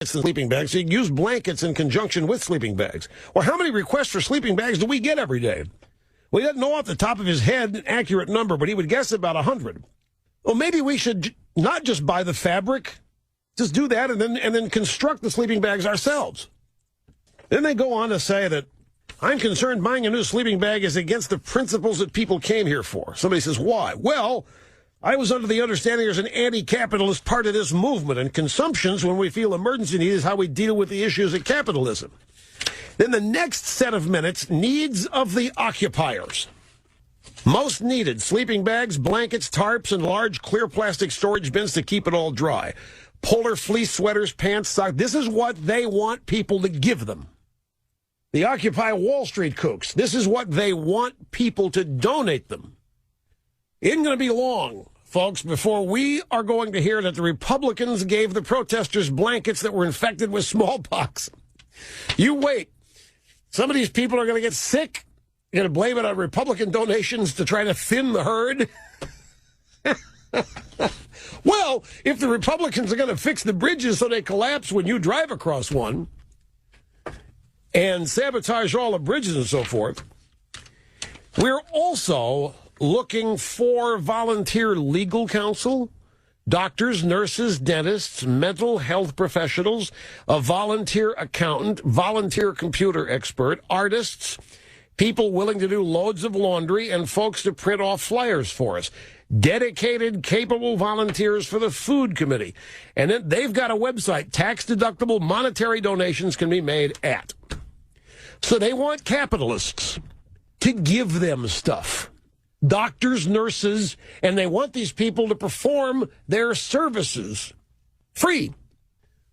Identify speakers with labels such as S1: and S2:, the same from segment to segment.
S1: sleeping bags, so you can use blankets in conjunction with sleeping bags. Or how many requests for sleeping bags do we get every day? Well, he doesn't know off the top of his head an accurate number, but he would guess about 100. Well, maybe we should not just buy the fabric, just do that and then construct the sleeping bags ourselves. Then they go on to say that I'm concerned buying a new sleeping bag is against the principles that people came here for. Somebody says, why? Well, I was under the understanding there's an anti-capitalist part of this movement, and consumptions, when we feel emergency need, is how we deal with the issues of capitalism. Then the next set of minutes, needs of the occupiers. Most needed, sleeping bags, blankets, tarps, and large clear plastic storage bins to keep it all dry. Polar fleece sweaters, pants, socks. This is what they want people to give them. The Occupy Wall Street kooks, this is what they want people to donate them. Isn't going to be long, folks, before we are going to hear that the Republicans gave the protesters blankets that were infected with smallpox. You wait. Some of these people are going to get sick. You're going to blame it on Republican donations to try to thin the herd? Well, if the Republicans are going to fix the bridges so they collapse when you drive across one and sabotage all the bridges and so forth, we're also looking for volunteer legal counsel, doctors, nurses, dentists, mental health professionals, a volunteer accountant, volunteer computer expert, artists, people willing to do loads of laundry, and folks to print off flyers for us. Dedicated, capable volunteers for the food committee. And then they've got a website, tax-deductible monetary donations can be made at. So they want capitalists to give them stuff. Doctors, nurses, and they want these people to perform their services free,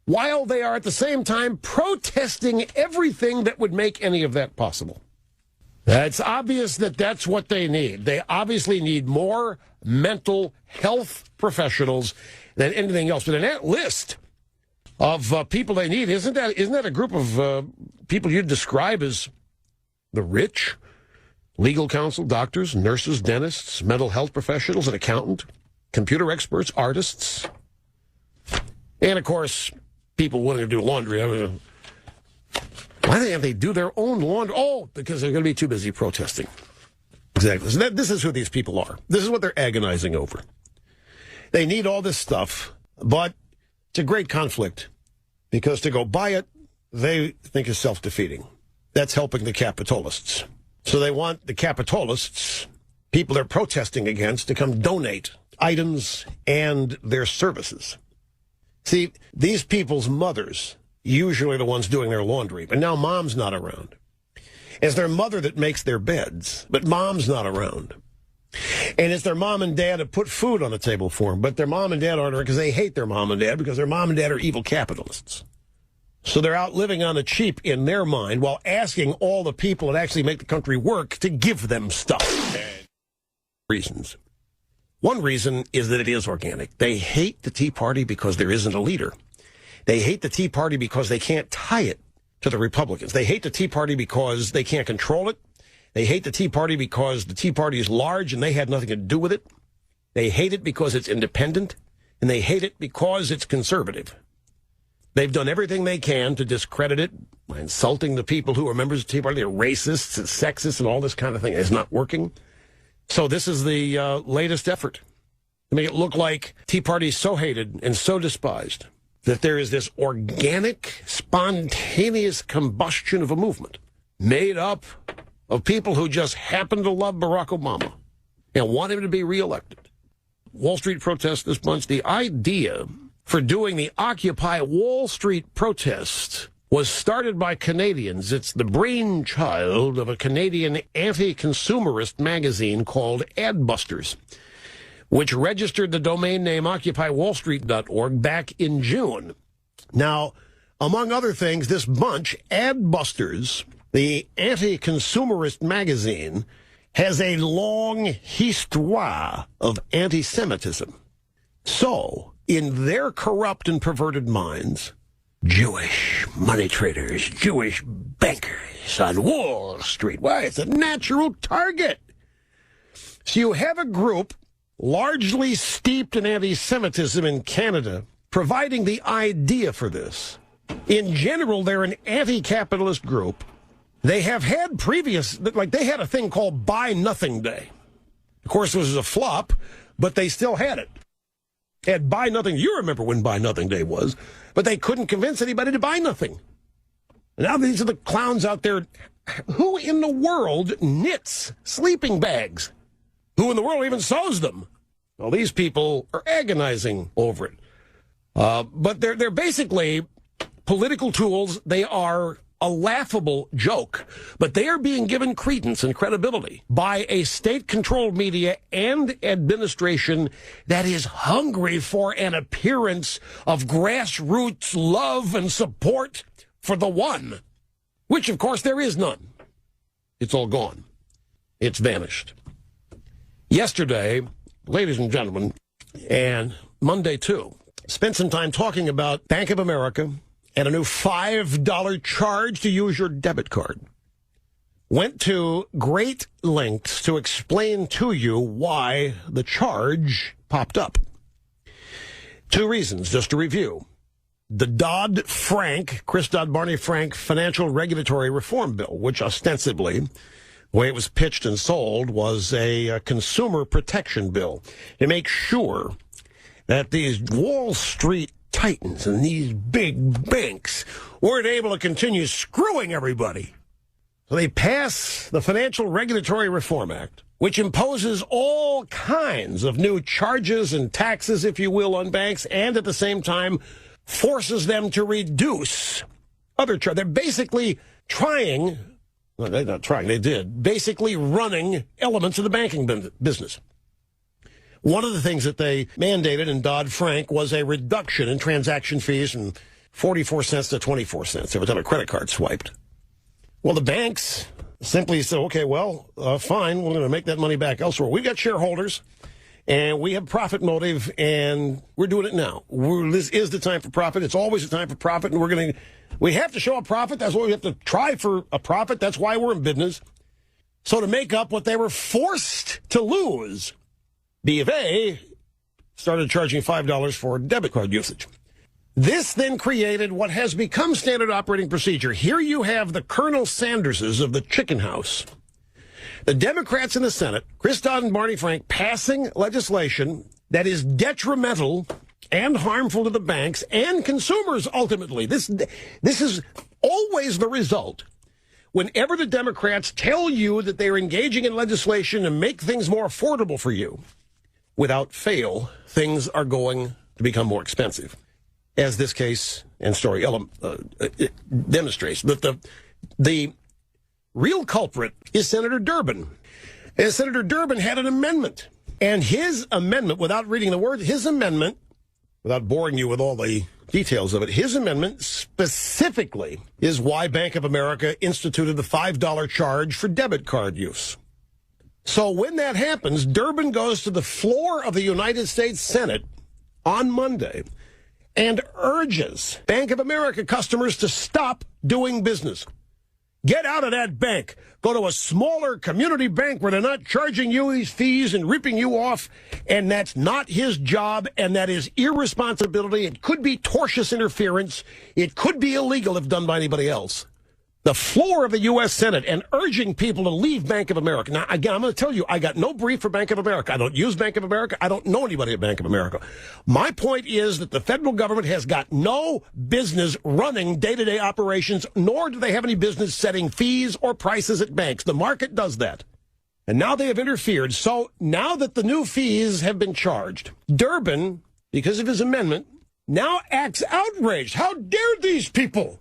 S1: while they are at the same time protesting everything that would make any of that possible. It's obvious that that's what they need. They obviously need more mental health professionals than anything else. But in that list of people they need, isn't that a group of people you'd describe as the rich? Legal counsel, doctors, nurses, dentists, mental health professionals, an accountant, computer experts, artists, and, of course, people willing to do laundry. I mean, why can't they do their own laundry? Oh, because they're going to be too busy protesting. Exactly. So this is who these people are. This is what they're agonizing over. They need all this stuff, but it's a great conflict because to go buy it, they think is self-defeating. That's helping the capitalists. So they want the capitalists, people they're protesting against, to come donate items and their services. See, these people's mothers usually are the ones doing their laundry, but now mom's not around. It's their mother that makes their beds, but mom's not around. And it's their mom and dad that put food on the table for them, but their mom and dad aren't around because they hate their mom and dad because their mom and dad are evil capitalists. So they're out living on the cheap in their mind while asking all the people that actually make the country work to give them stuff. Reasons. One reason is that it is organic. They hate the Tea Party because there isn't a leader. They hate the Tea Party because they can't tie it to the Republicans. They hate the Tea Party because they can't control it. They hate the Tea Party because the Tea Party is large and they had nothing to do with it. They hate it because it's independent, and they hate it because it's conservative. They've done everything they can to discredit it by insulting the people who are members of the Tea Party. They're racists and sexist and all this kind of thing. It's not working. So this is the latest effort to make it look like Tea Party is so hated and so despised that there is this organic, spontaneous combustion of a movement made up of people who just happen to love Barack Obama and want him to be reelected. Wall Street protests this bunch. The idea for doing the Occupy Wall Street protest was started by Canadians. It's the brainchild of a Canadian anti-consumerist magazine called Adbusters, which registered the domain name OccupyWallStreet.org back in June. Now, among other things, this bunch, Adbusters, the anti-consumerist magazine, has a long histoire of anti-Semitism. So, in their corrupt and perverted minds, Jewish money traders, Jewish bankers on Wall Street, why, it's a natural target. So you have a group largely steeped in anti-Semitism in Canada providing the idea for this. In general, they're an anti-capitalist group. They have had previous, like they had a thing called Buy Nothing Day. Of course, it was a flop, but they still had it. They had Buy Nothing. You remember when Buy Nothing Day was, but they couldn't convince anybody to buy nothing. Now these are the clowns out there. Who in the world knits sleeping bags? Who in the world even sews them? Well, these people are agonizing over it. But they're basically political tools. They are a laughable joke, but they are being given credence and credibility by a state-controlled media and administration that is hungry for an appearance of grassroots love and support for the one, which, of course, there is none. It's all gone. It's vanished. Yesterday, ladies and gentlemen, and Monday, too, spent some time talking about Bank of America and a new $5 charge to use your debit card. Went to great lengths to explain to you why the charge popped up. Two reasons, just to review. The Dodd-Frank, Chris Dodd-Barney Frank Financial Regulatory Reform Bill, which ostensibly, the way it was pitched and sold, was a consumer protection bill to make sure that these Wall Street titans and these big banks weren't able to continue screwing everybody. So they pass the Financial Regulatory Reform Act, which imposes all kinds of new charges and taxes, if you will, on banks, and at the same time forces them to reduce other charges. They're basically trying, well, they're not trying, they did, basically running elements of the banking business. One of the things that they mandated in Dodd-Frank was a reduction in transaction fees from 44 cents to 24 cents every time a credit card swiped. Well, the banks simply said, okay, well, fine, we're going to make that money back elsewhere. We've got shareholders, and we have profit motive, and we're doing it now. This is the time for profit. It's always the time for profit, and we have to show a profit. That's why we have to try for a profit. That's why we're in business. So to make up what they were forced to lose, B of A started charging $5 for debit card usage. This then created what has become standard operating procedure. Here you have the Colonel Sanderses of the chicken house. The Democrats in the Senate, Chris Dodd and Barney Frank, passing legislation that is detrimental and harmful to the banks and consumers ultimately. This is always the result. Whenever the Democrats tell you that they're engaging in legislation to make things more affordable for you, without fail, things are going to become more expensive, as this case and story demonstrates. But the real culprit is Senator Durbin. And Senator Durbin had an amendment. And his amendment, without reading the word, his amendment, without boring you with all the details of it, his amendment specifically is why Bank of America instituted the $5 charge for debit card use. So when that happens, Durbin goes to the floor of the United States Senate on Monday and urges Bank of America customers to stop doing business. Get out of that bank. Go to a smaller community bank where they're not charging you these fees and ripping you off. And that's not his job, and that is irresponsibility. It could be tortious interference. It could be illegal if done by anybody else. The floor of the U.S. Senate and urging people to leave Bank of America. Now, again, I'm going to tell you, I got no brief for Bank of America. I don't use Bank of America. I don't know anybody at Bank of America. My point is that the federal government has got no business running day-to-day operations, nor do they have any business setting fees or prices at banks. The market does that. And now they have interfered. So now that the new fees have been charged, Durbin, because of his amendment, now acts outraged. How dare these people?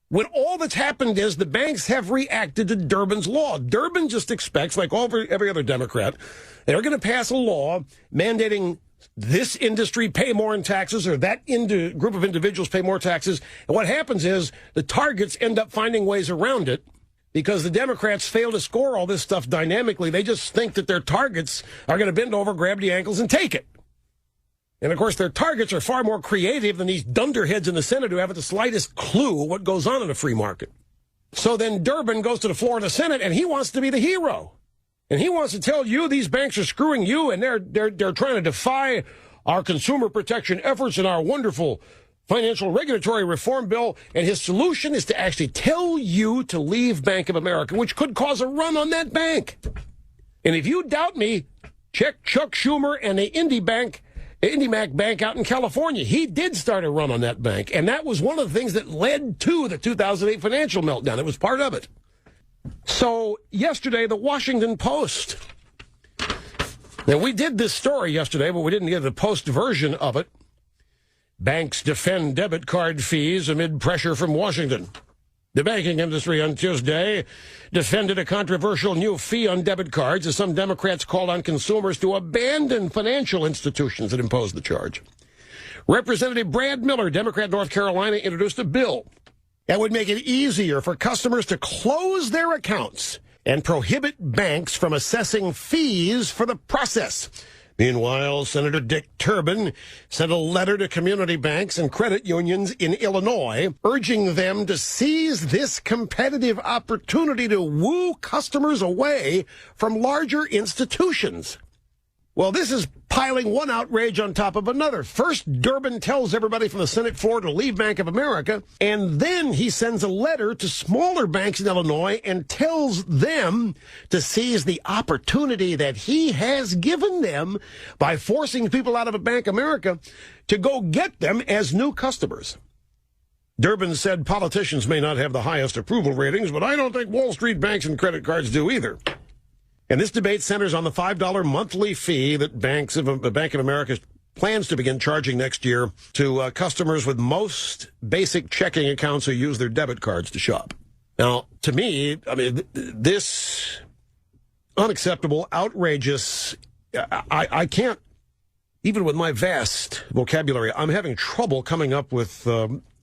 S1: When all that's happened is the banks have reacted to Durbin's law. Durbin just expects, like every other Democrat, they're going to pass a law mandating this industry pay more in taxes or that group of individuals pay more taxes. And what happens is the targets end up finding ways around it because the Democrats fail to score all this stuff dynamically. They just think that their targets are going to bend over, grab the ankles, and take it. And, of course, their targets are far more creative than these dunderheads in the Senate who haven't the slightest clue what goes on in a free market. So then Durbin goes to the floor of the Senate, and he wants to be the hero. And he wants to tell you these banks are screwing you, and they're trying to defy our consumer protection efforts and our wonderful financial regulatory reform bill, and his solution is to actually tell you to leave Bank of America, which could cause a run on that bank. And if you doubt me, check Chuck Schumer and the IndyMac Bank out in California. He did start a run on that bank, and that was one of the things that led to the 2008 financial meltdown. It was part of it. So yesterday, the Washington Post. Now, we did this story yesterday, but we didn't get the Post version of it. Banks defend debit card fees amid pressure from Washington. The banking industry on Tuesday defended a controversial new fee on debit cards as some Democrats called on consumers to abandon financial institutions that imposed the charge. Representative Brad Miller, Democrat, North Carolina, introduced a bill that would make it easier for customers to close their accounts and prohibit banks from assessing fees for the process. Meanwhile, Senator Dick Durbin sent a letter to community banks and credit unions in Illinois, urging them to seize this competitive opportunity to woo customers away from larger institutions. Well, this is piling one outrage on top of another. First, Durbin tells everybody from the Senate floor to leave Bank of America, and then he sends a letter to smaller banks in Illinois and tells them to seize the opportunity that he has given them by forcing people out of a Bank of America to go get them as new customers. Durbin said politicians may not have the highest approval ratings, but I don't think Wall Street banks and credit cards do either. And this debate centers on the $5 monthly fee that Bank of America plans to begin charging next year to customers with most basic checking accounts who use their debit cards to shop. Now, to me, I mean, this unacceptable, outrageous, I can't, even with my vast vocabulary, I'm having trouble coming up with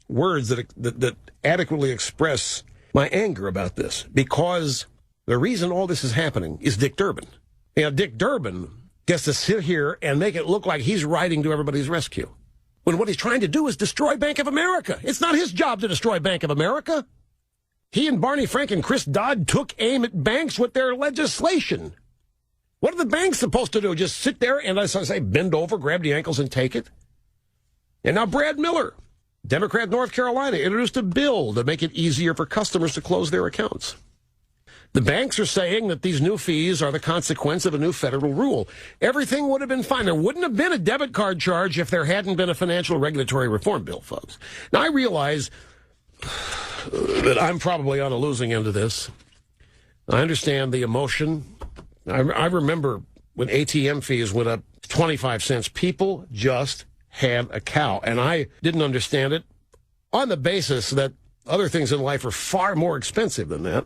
S1: words that adequately express my anger about this, because the reason all this is happening is Dick Durbin. And Dick Durbin gets to sit here and make it look like he's riding to everybody's rescue, when what he's trying to do is destroy Bank of America. It's not his job to destroy Bank of America. He and Barney Frank and Chris Dodd took aim at banks with their legislation. What are the banks supposed to do? Just sit there and, as I say, bend over, grab the ankles, and take it? And now Brad Miller, Democrat, North Carolina, introduced a bill to make it easier for customers to close their accounts. The banks are saying that these new fees are the consequence of a new federal rule. Everything would have been fine. There wouldn't have been a debit card charge if there hadn't been a financial regulatory reform bill, folks. Now, I realize that I'm probably on a losing end of this. I understand the emotion. I remember when ATM fees went up 25 cents. People just had a cow, and I didn't understand it on the basis that other things in life are far more expensive than that.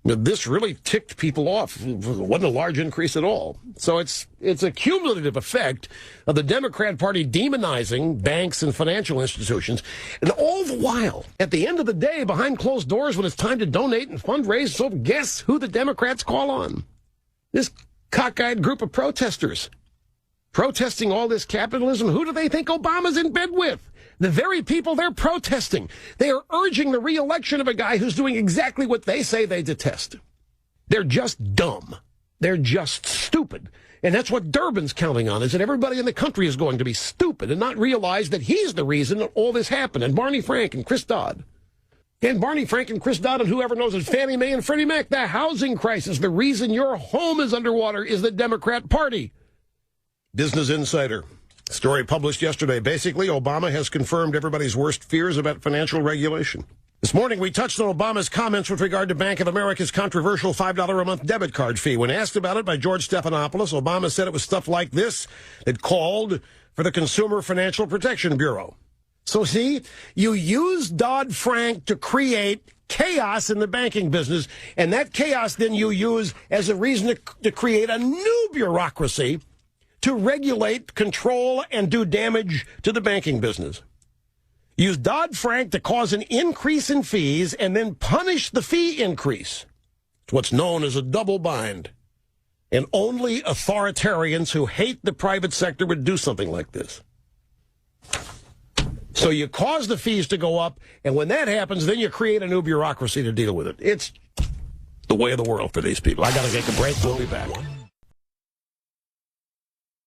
S1: This really ticked people off. It wasn't a large increase at all. So it's a cumulative effect of the Democrat Party demonizing banks and financial institutions. And all the while, at the end of the day, behind closed doors, when it's time to donate and fundraise, so guess who the Democrats call on? This cockeyed group of protesters. Protesting all this capitalism. Who do they think Obama's in bed with? The very people they're protesting. They are urging the re-election of a guy who's doing exactly what they say they detest. They're just dumb. They're just stupid. And that's what Durbin's counting on, is that everybody in the country is going to be stupid and not realize that he's the reason that all this happened. And Barney Frank and Chris Dodd. And Barney Frank and Chris Dodd and whoever knows it, Fannie Mae and Freddie Mac, the housing crisis, the reason your home is underwater is the Democrat Party. Business Insider. Story published yesterday. Basically, Obama has confirmed everybody's worst fears about financial regulation. This morning, we touched on Obama's comments with regard to Bank of America's controversial $5 a month debit card fee. When asked about it by George Stephanopoulos, Obama said it was stuff like this that called for the Consumer Financial Protection Bureau. So see, you use Dodd-Frank to create chaos in the banking business, and that chaos then you use as a reason to create a new bureaucracy to regulate, control, and do damage to the banking business. Use Dodd-Frank to cause an increase in fees and then punish the fee increase. It's what's known as a double bind. And only authoritarians who hate the private sector would do something like this. So you cause the fees to go up, and when that happens, then you create a new bureaucracy to deal with it. It's the way of the world for these people. I got to take a break. We'll be back.